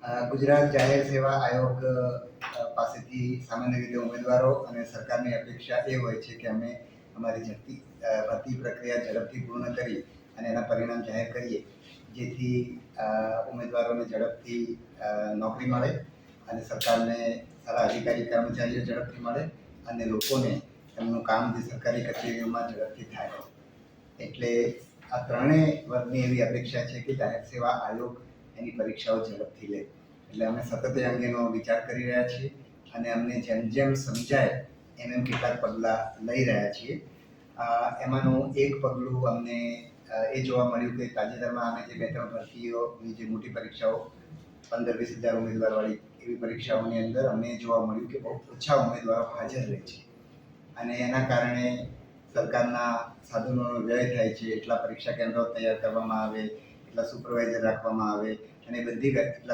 ગુજરાત જાહેર સેવા આયોગ પાસેથી સામાન્ય રીતે ઉમેદવારો અને સરકારની અપેક્ષા એ હોય છે કે અમે અમારી ભરતી પ્રક્રિયા ઝડપથી પૂર્ણ કરી અને એના પરિણામ જાહેર કરીએ, જેથી ઉમેદવારોને ઝડપથી નોકરી મળે અને સરકારને સારા અધિકારી કર્મચારીઓ ઝડપથી મળે અને લોકોને એમનું કામ જે સરકારી કચેરીઓમાં ઝડપથી થાય. એટલે આ ત્રણેય વર્ગની એવી અપેક્ષા છે કે જાહેર સેવા આયોગ એની પરીક્ષાઓ ઝડપથી લે. એટલે અમે સતત એ અંગેનો વિચાર કરી રહ્યા છીએ અને અમને જેમ જેમ સમજાય એમ કેટલાક પગલાં લઈ રહ્યા છીએ. એમાંનું એક પગલું અમને એ જોવા મળ્યું કે તાજેતરમાં અમે જે 2-3 ભરતીઓની જે મોટી પરીક્ષાઓ 15-20 હજાર ઉમેદવારવાળી એવી પરીક્ષાઓની અંદર અમને જોવા મળ્યું કે બહુ ઓછા ઉમેદવારો હાજર રહે છે અને એના કારણે સરકારના સાધનોનો વ્યય થાય છે. એટલા પરીક્ષા કેન્દ્રો તૈયાર કરવામાં આવે, એટલા સુપરવાઇઝર રાખવામાં આવે અને બધી એટલા